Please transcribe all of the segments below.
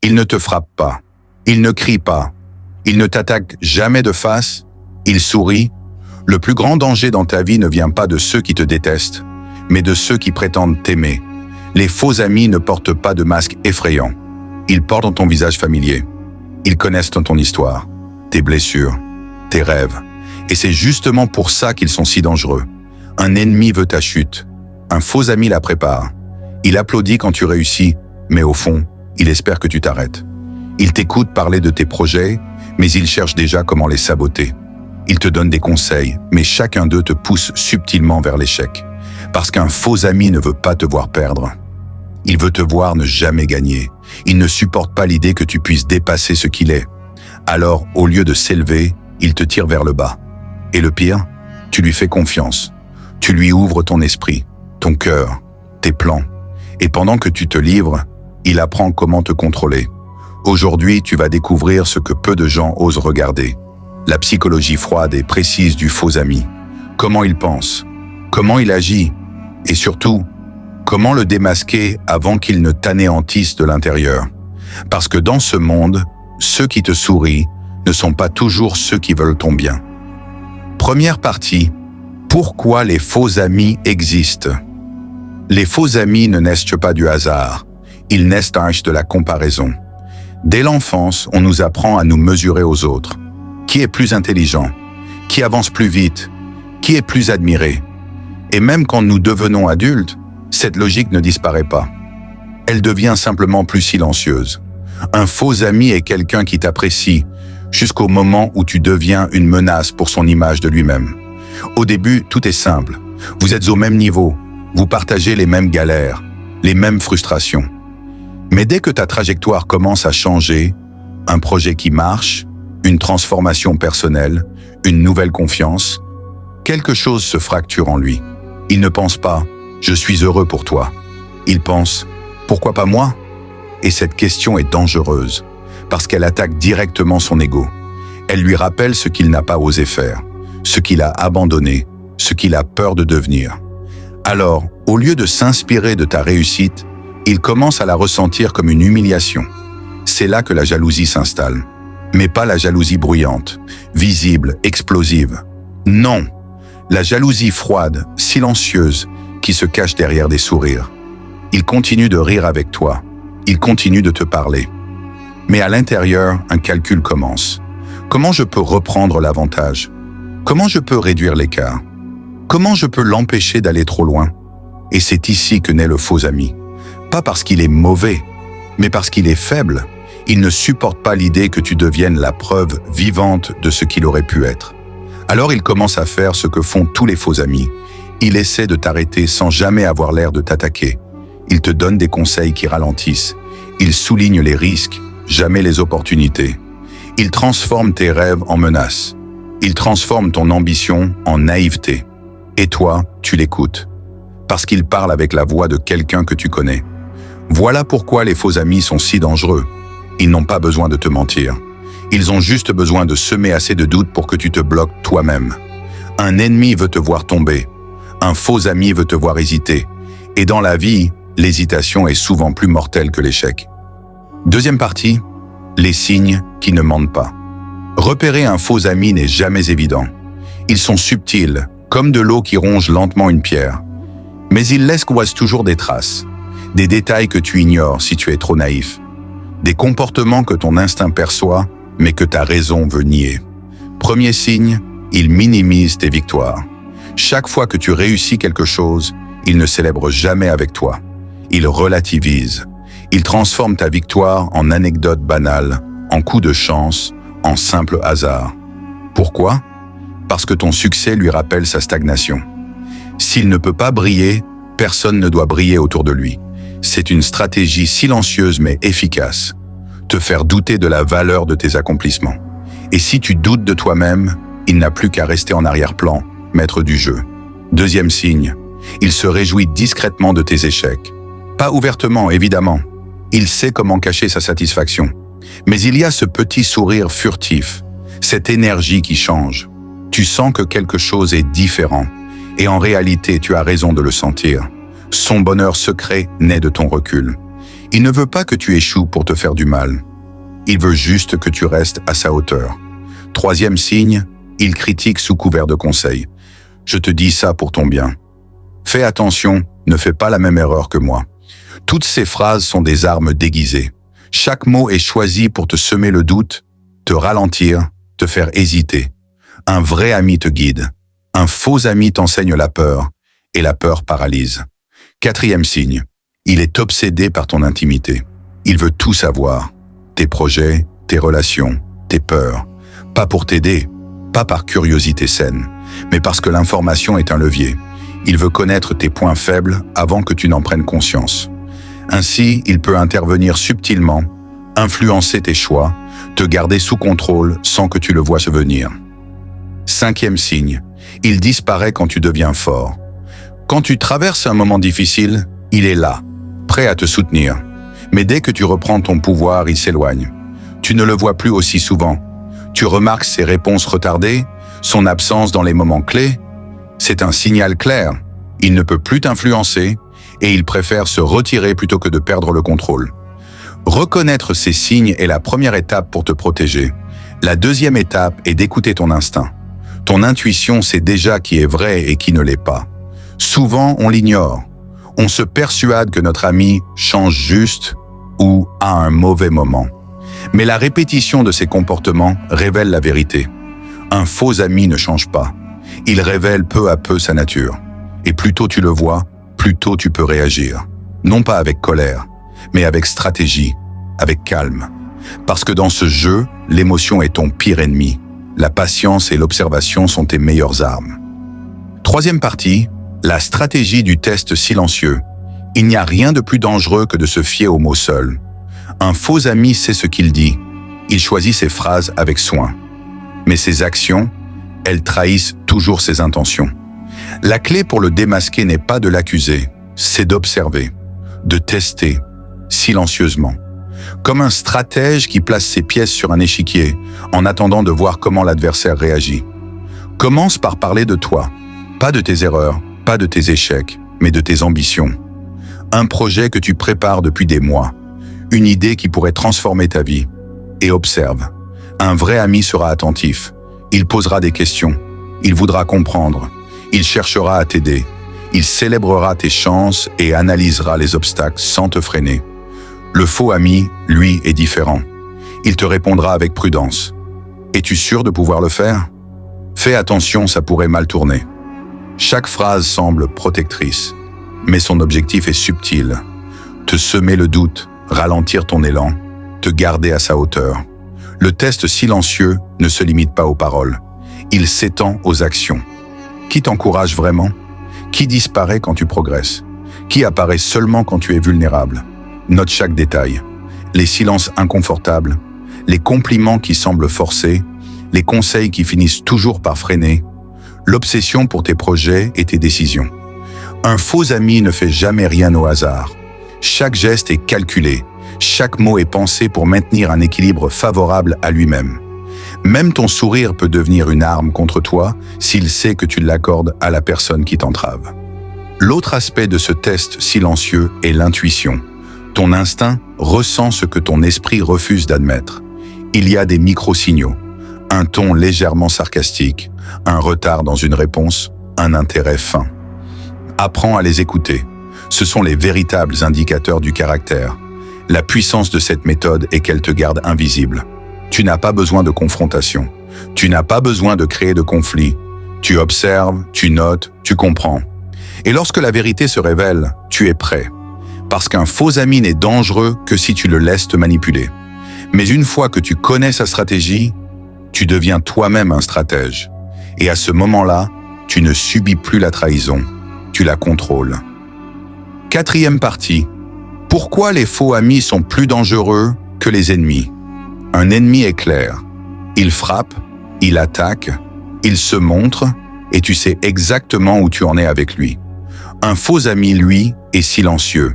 Il ne te frappe pas. Il ne crie pas. Il ne t'attaque jamais de face. Il sourit. Le plus grand danger dans ta vie ne vient pas de ceux qui te détestent, mais de ceux qui prétendent t'aimer. Les faux amis ne portent pas de masque effrayant. Ils portent ton visage familier. Ils connaissent ton histoire, tes blessures, tes rêves. Et c'est justement pour ça qu'ils sont si dangereux. Un ennemi veut ta chute. Un faux ami la prépare. Il applaudit quand tu réussis, mais au fond, il espère que tu t'arrêtes. Il t'écoute parler de tes projets, mais il cherche déjà comment les saboter. Il te donne des conseils, mais chacun d'eux te pousse subtilement vers l'échec. Parce qu'un faux ami ne veut pas te voir perdre. Il veut te voir ne jamais gagner. Il ne supporte pas l'idée que tu puisses dépasser ce qu'il est. Alors, au lieu de s'élever, il te tire vers le bas. Et le pire, tu lui fais confiance. Tu lui ouvres ton esprit, ton cœur, tes plans. Et pendant que tu te livres, il apprend comment te contrôler. Aujourd'hui, tu vas découvrir ce que peu de gens osent regarder. La psychologie froide et précise du faux ami. Comment il pense, comment il agit, et surtout, comment le démasquer avant qu'il ne t'anéantisse de l'intérieur. Parce que dans ce monde, ceux qui te sourient ne sont pas toujours ceux qui veulent ton bien. Première partie, pourquoi les faux amis existent? Les faux amis ne naissent pas du hasard, ils naissent de la comparaison. Dès l'enfance, on nous apprend à nous mesurer aux autres. Qui est plus intelligent? Qui avance plus vite? Qui est plus admiré? Et même quand nous devenons adultes, cette logique ne disparaît pas. Elle devient simplement plus silencieuse. Un faux ami est quelqu'un qui t'apprécie jusqu'au moment où tu deviens une menace pour son image de lui-même. Au début, tout est simple. Vous êtes au même niveau. Vous partagez les mêmes galères, les mêmes frustrations. Mais dès que ta trajectoire commence à changer, un projet qui marche, une transformation personnelle, une nouvelle confiance, quelque chose se fracture en lui. Il ne pense pas « je suis heureux pour toi ». Il pense « pourquoi pas moi ?» Et cette question est dangereuse, parce qu'elle attaque directement son ego. Elle lui rappelle ce qu'il n'a pas osé faire, ce qu'il a abandonné, ce qu'il a peur de devenir. Alors, au lieu de s'inspirer de ta réussite, il commence à la ressentir comme une humiliation. C'est là que la jalousie s'installe. Mais pas la jalousie bruyante, visible, explosive. Non, la jalousie froide, silencieuse, qui se cache derrière des sourires. Il continue de rire avec toi. Il continue de te parler. Mais à l'intérieur, un calcul commence. Comment je peux reprendre l'avantage? Comment je peux réduire l'écart? Comment je peux l'empêcher d'aller trop loin? Et c'est ici que naît le faux ami. Pas parce qu'il est mauvais, mais parce qu'il est faible. Il ne supporte pas l'idée que tu deviennes la preuve vivante de ce qu'il aurait pu être. Alors il commence à faire ce que font tous les faux amis. Il essaie de t'arrêter sans jamais avoir l'air de t'attaquer. Il te donne des conseils qui ralentissent. Il souligne les risques, jamais les opportunités. Il transforme tes rêves en menaces. Il transforme ton ambition en naïveté. Et toi, tu l'écoutes. Parce qu'il parle avec la voix de quelqu'un que tu connais. Voilà pourquoi les faux amis sont si dangereux. Ils n'ont pas besoin de te mentir. Ils ont juste besoin de semer assez de doutes pour que tu te bloques toi-même. Un ennemi veut te voir tomber. Un faux ami veut te voir hésiter. Et dans la vie, l'hésitation est souvent plus mortelle que l'échec. Deuxième partie, les signes qui ne mentent pas. Repérer un faux ami n'est jamais évident. Ils sont subtils, comme de l'eau qui ronge lentement une pierre. Mais ils laissent toujours des traces, des détails que tu ignores si tu es trop naïf. Des comportements que ton instinct perçoit, mais que ta raison veut nier. Premier signe, il minimise tes victoires. Chaque fois que tu réussis quelque chose, il ne célèbre jamais avec toi. Il relativise. Il transforme ta victoire en anecdote banale, en coup de chance, en simple hasard. Pourquoi? Parce que ton succès lui rappelle sa stagnation. S'il ne peut pas briller, personne ne doit briller autour de lui. C'est une stratégie silencieuse mais efficace. Te faire douter de la valeur de tes accomplissements. Et si tu doutes de toi-même, il n'a plus qu'à rester en arrière-plan, maître du jeu. Deuxième signe, il se réjouit discrètement de tes échecs. Pas ouvertement, évidemment. Il sait comment cacher sa satisfaction. Mais il y a ce petit sourire furtif, cette énergie qui change. Tu sens que quelque chose est différent. Et en réalité, tu as raison de le sentir. Son bonheur secret naît de ton recul. Il ne veut pas que tu échoues pour te faire du mal. Il veut juste que tu restes à sa hauteur. Troisième signe, il critique sous couvert de conseils. Je te dis ça pour ton bien. Fais attention, ne fais pas la même erreur que moi. Toutes ces phrases sont des armes déguisées. Chaque mot est choisi pour te semer le doute, te ralentir, te faire hésiter. Un vrai ami te guide. Un faux ami t'enseigne la peur, et la peur paralyse. Quatrième signe, il est obsédé par ton intimité. Il veut tout savoir. Tes projets, tes relations, tes peurs. Pas pour t'aider, pas par curiosité saine, mais parce que l'information est un levier. Il veut connaître tes points faibles avant que tu n'en prennes conscience. Ainsi, il peut intervenir subtilement, influencer tes choix, te garder sous contrôle sans que tu le vois se venir. Cinquième signe, il disparaît quand tu deviens fort. Quand tu traverses un moment difficile, il est là, prêt à te soutenir. Mais dès que tu reprends ton pouvoir, il s'éloigne. Tu ne le vois plus aussi souvent. Tu remarques ses réponses retardées, son absence dans les moments clés. C'est un signal clair. Il ne peut plus t'influencer et il préfère se retirer plutôt que de perdre le contrôle. Reconnaître ces signes est la première étape pour te protéger. La deuxième étape est d'écouter ton instinct. Ton intuition sait déjà qui est vrai et qui ne l'est pas. Souvent, on l'ignore. On se persuade que notre ami change juste ou à un mauvais moment. Mais la répétition de ses comportements révèle la vérité. Un faux ami ne change pas. Il révèle peu à peu sa nature. Et plus tôt tu le vois, plus tôt tu peux réagir. Non pas avec colère, mais avec stratégie, avec calme. Parce que dans ce jeu, l'émotion est ton pire ennemi. La patience et l'observation sont tes meilleures armes. Troisième partie, la stratégie du test silencieux. Il n'y a rien de plus dangereux que de se fier aux mots seuls. Un faux ami sait ce qu'il dit. Il choisit ses phrases avec soin. Mais ses actions, elles trahissent toujours ses intentions. La clé pour le démasquer n'est pas de l'accuser, c'est d'observer, de tester, silencieusement. Comme un stratège qui place ses pièces sur un échiquier, en attendant de voir comment l'adversaire réagit. Commence par parler de toi, pas de tes erreurs, pas de tes échecs, mais de tes ambitions. Un projet que tu prépares depuis des mois, une idée qui pourrait transformer ta vie. Et observe. Un vrai ami sera attentif. Il posera des questions. Il voudra comprendre. Il cherchera à t'aider. Il célébrera tes chances et analysera les obstacles sans te freiner. Le faux ami, lui, est différent. Il te répondra avec prudence. Es-tu sûr de pouvoir le faire? Fais attention, ça pourrait mal tourner. Chaque phrase semble protectrice, mais son objectif est subtil. Te semer le doute, ralentir ton élan, te garder à sa hauteur. Le test silencieux ne se limite pas aux paroles. Il s'étend aux actions. Qui t'encourage vraiment? Qui disparaît quand tu progresses? Qui apparaît seulement quand tu es vulnérable? Note chaque détail. Les silences inconfortables, les compliments qui semblent forcés, les conseils qui finissent toujours par freiner, l'obsession pour tes projets et tes décisions. Un faux ami ne fait jamais rien au hasard. Chaque geste est calculé, chaque mot est pensé pour maintenir un équilibre favorable à lui-même. Même ton sourire peut devenir une arme contre toi s'il sait que tu l'accordes à la personne qui t'entrave. L'autre aspect de ce test silencieux est l'intuition. Ton instinct ressent ce que ton esprit refuse d'admettre. Il y a des micro-signaux, un ton légèrement sarcastique, un retard dans une réponse, un intérêt fin. Apprends à les écouter. Ce sont les véritables indicateurs du caractère. La puissance de cette méthode est qu'elle te garde invisible. Tu n'as pas besoin de confrontation. Tu n'as pas besoin de créer de conflit. Tu observes, tu notes, tu comprends. Et lorsque la vérité se révèle, tu es prêt. Parce qu'un faux ami n'est dangereux que si tu le laisses te manipuler. Mais une fois que tu connais sa stratégie, tu deviens toi-même un stratège. Et à ce moment-là, tu ne subis plus la trahison, tu la contrôles. Quatrième partie. Pourquoi les faux amis sont plus dangereux que les ennemis? Un ennemi est clair. Il frappe, il attaque, il se montre, et tu sais exactement où tu en es avec lui. Un faux ami, lui, est silencieux.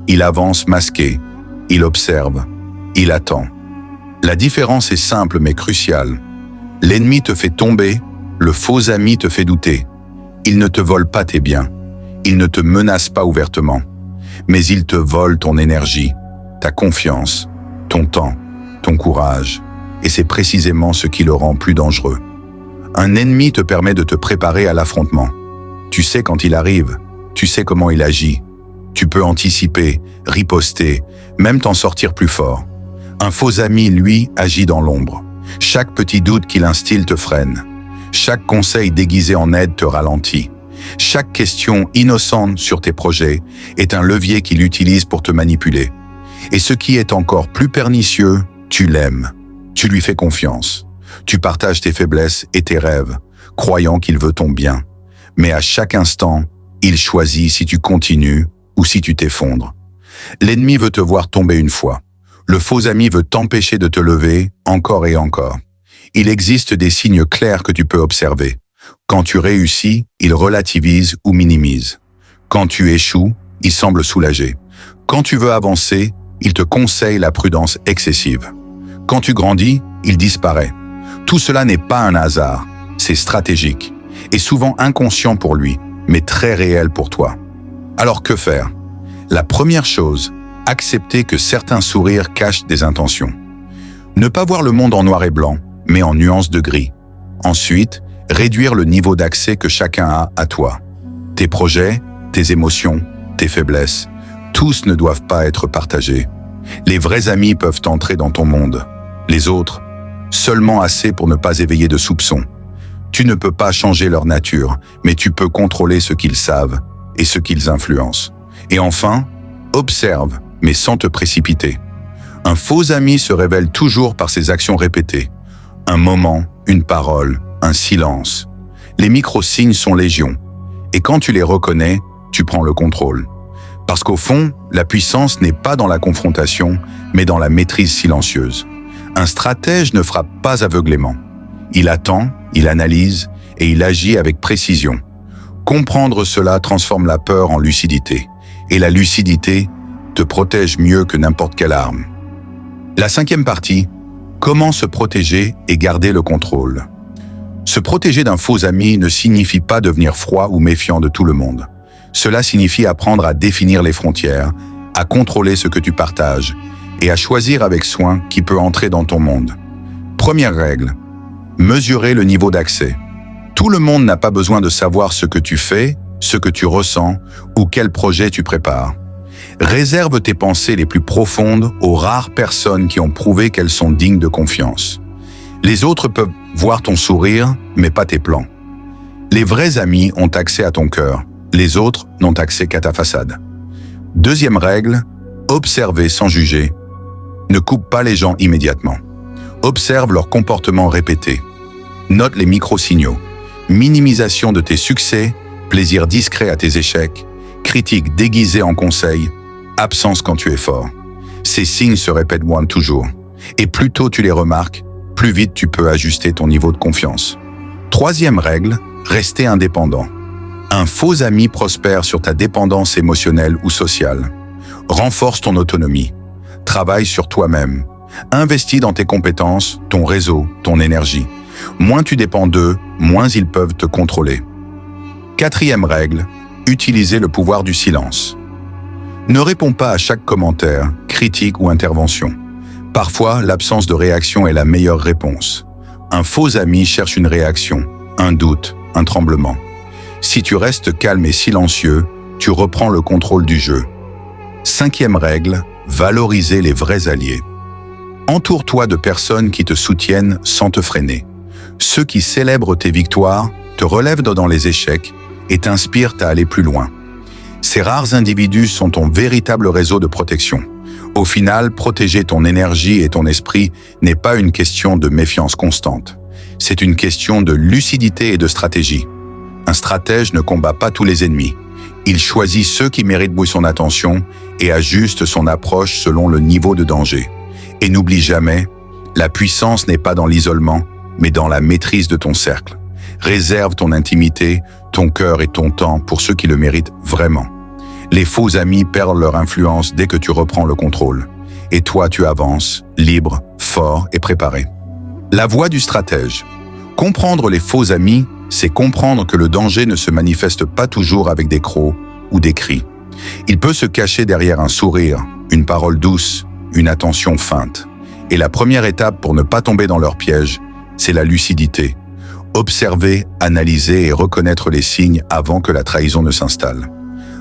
Il avance masqué, il observe, il attend. La différence est simple mais cruciale. L'ennemi te fait tomber, le faux ami te fait douter. Il ne te vole pas tes biens, il ne te menace pas ouvertement, mais il te vole ton énergie, ta confiance, ton temps, ton courage, et c'est précisément ce qui le rend plus dangereux. Un ennemi te permet de te préparer à l'affrontement. Tu sais quand il arrive, tu sais comment il agit. Tu peux anticiper, riposter, même t'en sortir plus fort. Un faux ami, lui, agit dans l'ombre. Chaque petit doute qu'il instille te freine. Chaque conseil déguisé en aide te ralentit. Chaque question innocente sur tes projets est un levier qu'il utilise pour te manipuler. Et ce qui est encore plus pernicieux, tu l'aimes. Tu lui fais confiance. Tu partages tes faiblesses et tes rêves, croyant qu'il veut ton bien. Mais à chaque instant, il choisit si tu continues ou si tu t'effondres. L'ennemi veut te voir tomber une fois. Le faux ami veut t'empêcher de te lever encore et encore. Il existe des signes clairs que tu peux observer. Quand tu réussis, il relativise ou minimise. Quand tu échoues, il semble soulagé. Quand tu veux avancer, il te conseille la prudence excessive. Quand tu grandis, il disparaît. Tout cela n'est pas un hasard, c'est stratégique, et souvent inconscient pour lui, mais très réel pour toi. Alors que faire? La première chose, accepter que certains sourires cachent des intentions. Ne pas voir le monde en noir et blanc, mais en nuances de gris. Ensuite, réduire le niveau d'accès que chacun a à toi. Tes projets, tes émotions, tes faiblesses, tous ne doivent pas être partagés. Les vrais amis peuvent entrer dans ton monde. Les autres, seulement assez pour ne pas éveiller de soupçons. Tu ne peux pas changer leur nature, mais tu peux contrôler ce qu'ils savent et ce qu'ils influencent. Et enfin, observe, mais sans te précipiter. Un faux ami se révèle toujours par ses actions répétées. Un moment, une parole, un silence. Les micro-signes sont légion. Et quand tu les reconnais, tu prends le contrôle. Parce qu'au fond, la puissance n'est pas dans la confrontation, mais dans la maîtrise silencieuse. Un stratège ne frappe pas aveuglément. Il attend, il analyse et il agit avec précision. Comprendre cela transforme la peur en lucidité. Et la lucidité te protège mieux que n'importe quelle arme. La cinquième partie, comment se protéger et garder le contrôle. Se protéger d'un faux ami ne signifie pas devenir froid ou méfiant de tout le monde. Cela signifie apprendre à définir les frontières, à contrôler ce que tu partages et à choisir avec soin qui peut entrer dans ton monde. Première règle, mesurer le niveau d'accès. Tout le monde n'a pas besoin de savoir ce que tu fais, ce que tu ressens ou quel projet tu prépares. Réserve tes pensées les plus profondes aux rares personnes qui ont prouvé qu'elles sont dignes de confiance. Les autres peuvent voir ton sourire, mais pas tes plans. Les vrais amis ont accès à ton cœur, les autres n'ont accès qu'à ta façade. Deuxième règle, observer sans juger. Ne coupe pas les gens immédiatement. Observe leurs comportements répétés. Note les micro-signaux. Minimisation de tes succès, plaisir discret à tes échecs, critique déguisée en conseil, absence quand tu es fort. Ces signes se répètent moins toujours. Et plus tôt tu les remarques, plus vite tu peux ajuster ton niveau de confiance. Troisième règle, rester indépendant. Un faux ami prospère sur ta dépendance émotionnelle ou sociale. Renforce ton autonomie. Travaille sur toi-même. Investis dans tes compétences, ton réseau, ton énergie. Moins tu dépends d'eux, moins ils peuvent te contrôler. Quatrième règle, utiliser le pouvoir du silence. Ne réponds pas à chaque commentaire, critique ou intervention. Parfois, l'absence de réaction est la meilleure réponse. Un faux ami cherche une réaction, un doute, un tremblement. Si tu restes calme et silencieux, tu reprends le contrôle du jeu. Cinquième règle, valoriser les vrais alliés. Entoure-toi de personnes qui te soutiennent sans te freiner. Ceux qui célèbrent tes victoires, te relèvent dans les échecs et t'inspirent à aller plus loin. Ces rares individus sont ton véritable réseau de protection. Au final, protéger ton énergie et ton esprit n'est pas une question de méfiance constante. C'est une question de lucidité et de stratégie. Un stratège ne combat pas tous les ennemis. Il choisit ceux qui méritent son attention et ajuste son approche selon le niveau de danger. Et n'oublie jamais, la puissance n'est pas dans l'isolement, mais dans la maîtrise de ton cercle. Réserve ton intimité, ton cœur et ton temps pour ceux qui le méritent vraiment. Les faux amis perdent leur influence dès que tu reprends le contrôle. Et toi, tu avances, libre, fort et préparé. La voie du stratège. Comprendre les faux amis, c'est comprendre que le danger ne se manifeste pas toujours avec des crocs ou des cris. Il peut se cacher derrière un sourire, une parole douce, une attention feinte. Et la première étape pour ne pas tomber dans leur piège, c'est la lucidité. Observer, analyser et reconnaître les signes avant que la trahison ne s'installe.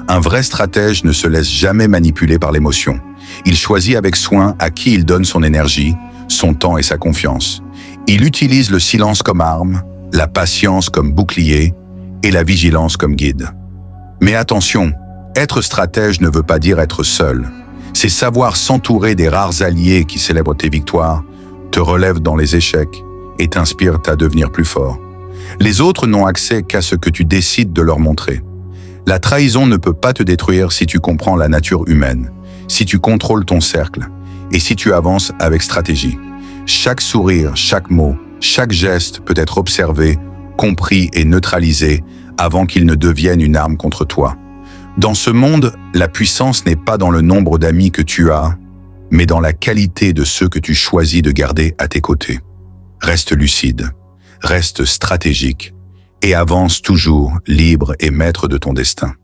Un vrai stratège ne se laisse jamais manipuler par l'émotion. Il choisit avec soin à qui il donne son énergie, son temps et sa confiance. Il utilise le silence comme arme, la patience comme bouclier et la vigilance comme guide. Mais attention, être stratège ne veut pas dire être seul. C'est savoir s'entourer des rares alliés qui célèbrent tes victoires, te relèvent dans les échecs et t'inspirent à devenir plus fort. Les autres n'ont accès qu'à ce que tu décides de leur montrer. La trahison ne peut pas te détruire si tu comprends la nature humaine, si tu contrôles ton cercle et si tu avances avec stratégie. Chaque sourire, chaque mot, chaque geste peut être observé, compris et neutralisé avant qu'il ne devienne une arme contre toi. Dans ce monde, la puissance n'est pas dans le nombre d'amis que tu as, mais dans la qualité de ceux que tu choisis de garder à tes côtés. Reste lucide, reste stratégique et avance toujours libre et maître de ton destin.